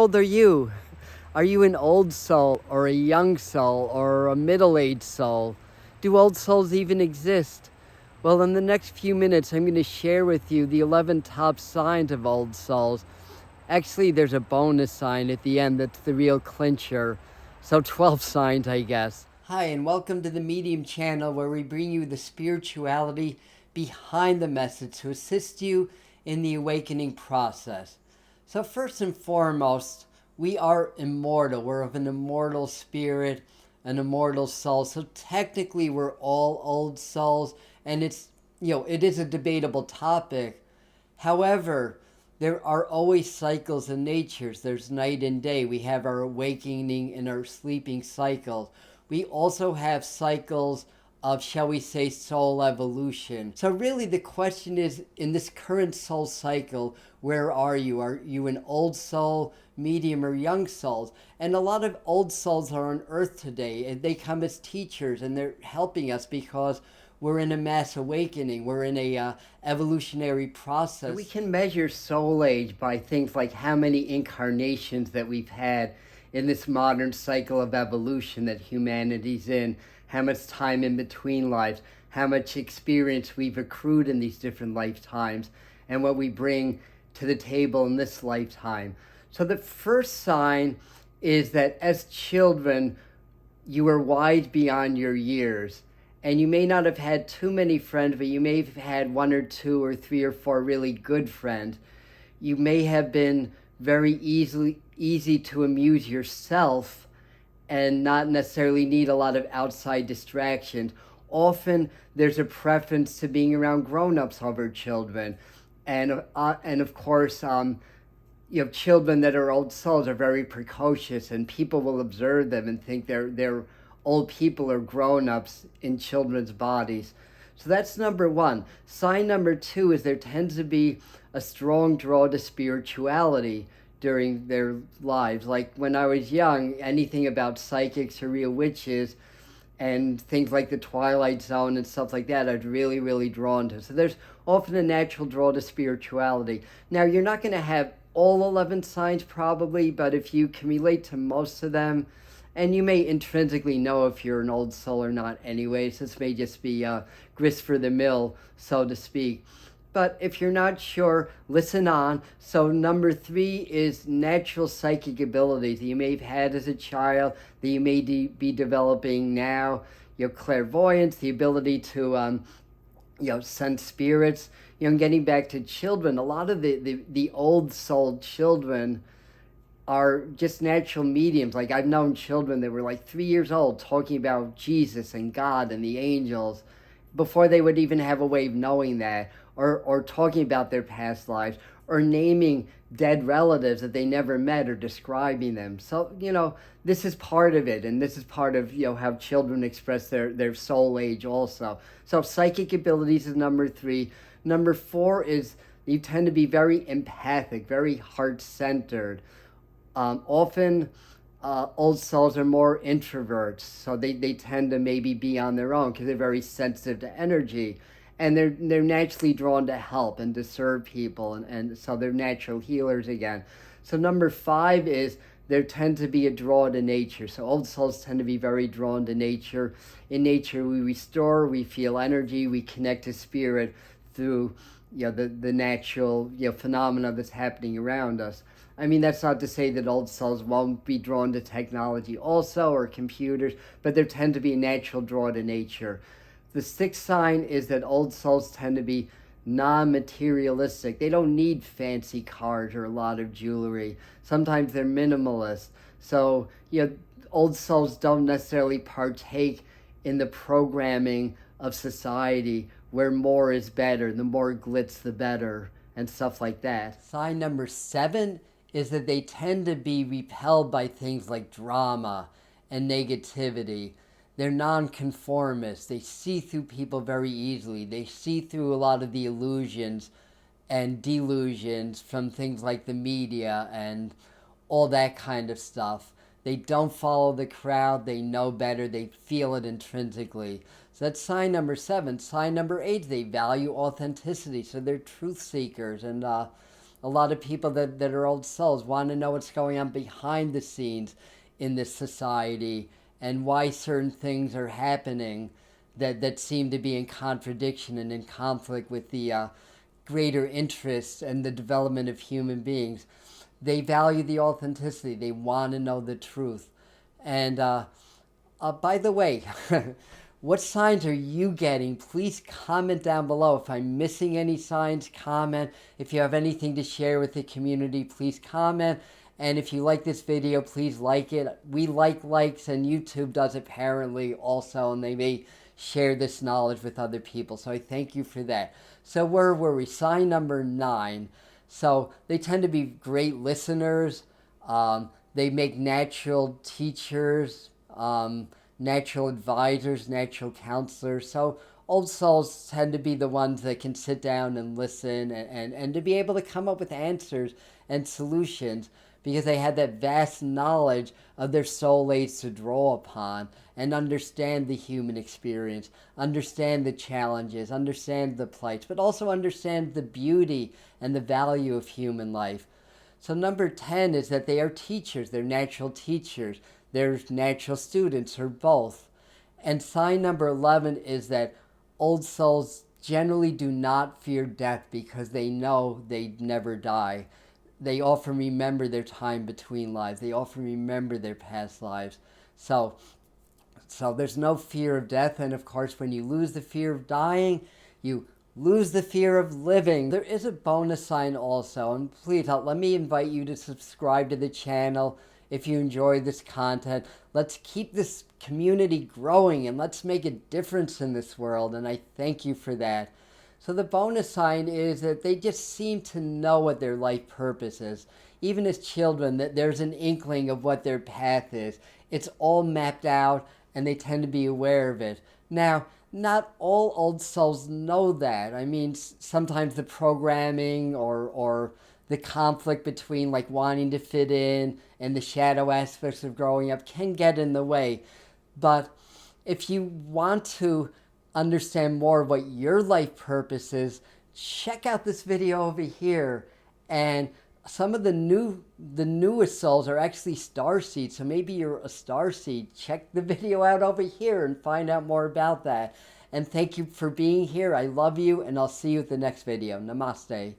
old are you? Are you an old soul or a young soul or a middle-aged soul? Do old souls even exist? Well, in the next few minutes, I'm going to share with you the 11 top signs of old souls. Actually, there's a bonus sign at the end that's the real clincher. So 12 signs, I guess. Hi, and welcome to the Medium channel, where we bring you the spirituality behind the message to assist you in the awakening process. So first and foremost, we are immortal. We're of an immortal spirit, an immortal soul. So technically we're all old souls, and it is a debatable topic. However, there are always cycles in nature. There's night and day. We have our awakening and our sleeping cycles. We also have cycles of, shall we say, soul evolution. So really the question is, in this current soul cycle, where are you? Are you an old soul, medium, or young souls? And a lot of old souls are on earth today. They come as teachers, and they're helping us because we're in a mass awakening. We're in a evolutionary process. We can measure soul age by things like how many incarnations that we've had in this modern cycle of evolution that humanity's in, how much time in between lives, how much experience we've accrued in these different lifetimes, and what we bring to the table in this lifetime. So the first sign is that as children, you are wise beyond your years. And you may not have had too many friends, but you may have had one or two or three or four really good friends. You may have been very easy to amuse yourself and not necessarily need a lot of outside distractions. Often there's a preference to being around grown-ups over children. And of course, children that are old souls are very precocious, and people will observe them and think they're old people or grown-ups in children's bodies. So that's number one. Sign number two is there tends to be a strong draw to spirituality during their lives. Like when I was young, anything about psychics or real witches and things like the Twilight Zone and stuff like that, I was really, really drawn to. So there's often a natural draw to spirituality. Now, you're not going to have all 11 signs probably, but if you can relate to most of them, and you may intrinsically know if you're an old soul or not anyways. This may just be grist for the mill, so to speak. But if you're not sure, listen on. So number three is natural psychic abilities that you may have had as a child, that you may be developing now. Your clairvoyance, the ability to sense spirits. And getting back to children, a lot of the old soul children are just natural mediums. Like I've known children that were like 3 years old talking about Jesus and God and the angels before they would even have a way of knowing that, or talking about their past lives, or naming dead relatives that they never met or describing them. So, this is part of it, and this is part of, how children express their soul age also. So psychic abilities is number three. Number four is you tend to be very empathic, very heart-centered. Often, old souls are more introverts, so they tend to maybe be on their own because they're very sensitive to energy, and they're naturally drawn to help and to serve people, and so they're natural healers again. So number five is there tend to be a draw to nature. So old souls tend to be very drawn to nature. In nature, we restore, we feel energy, we connect to spirit through the natural phenomena that's happening around us. I mean, that's not to say that old souls won't be drawn to technology also, or computers, but there tend to be a natural draw to nature. The sixth sign is that old souls tend to be non-materialistic. They don't need fancy cars or a lot of jewelry. Sometimes they're minimalist. So, old souls don't necessarily partake in the programming of society where more is better, the more glitz the better, and stuff like that. Sign number 7 is that they tend to be repelled by things like drama and negativity. They're nonconformists. They see through people very easily. They see through a lot of the illusions and delusions from things like the media and all that kind of stuff. They don't follow the crowd. They know better. They feel it intrinsically. So that's sign number 7. Sign number 8, they value authenticity. So they're truth seekers. And A lot of people that are old souls want to know what's going on behind the scenes in this society and why certain things are happening that seem to be in contradiction and in conflict with the greater interests and the development of human beings. They value the authenticity. They want to know the truth. And by the way, what signs are you getting? Please comment down below. If I'm missing any signs, comment. If you have anything to share with the community, please comment. And if you like this video, please like it. We like likes, and YouTube does apparently also, and they may share this knowledge with other people. So I thank you for that. So where were we? Sign number 9. So they tend to be great listeners. They make natural teachers, natural advisors, natural counselors. So old souls tend to be the ones that can sit down and listen and to be able to come up with answers and solutions because they had that vast knowledge of their soul aids to draw upon and understand the human experience, understand the challenges, understand the plights, but also understand the beauty and the value of human life. So number 10 is that they are teachers. They're natural teachers. They're natural students, or both. And sign number 11 is that old souls generally do not fear death because they know they never die. They often remember their time between lives. They often remember their past lives. So there's no fear of death. And of course, when you lose the fear of dying, you lose the fear of living. There is a bonus sign also. And please, let me invite you to subscribe to the channel if you enjoy this content. Let's keep this community growing and let's make a difference in this world. And I thank you for that. So the bonus sign is that they just seem to know what their life purpose is. Even as children, that there's an inkling of what their path is. It's all mapped out and they tend to be aware of it. Now, not all old souls know that. I mean, sometimes the programming or the conflict between like wanting to fit in and the shadow aspects of growing up can get in the way. But if you want to understand more of what your life purpose is, check out this video over here. And some of the newest souls are actually starseeds. So maybe you're a starseed. Check the video out over here and find out more about that. And thank you for being here. I love you, and I'll see you at the next video. Namaste.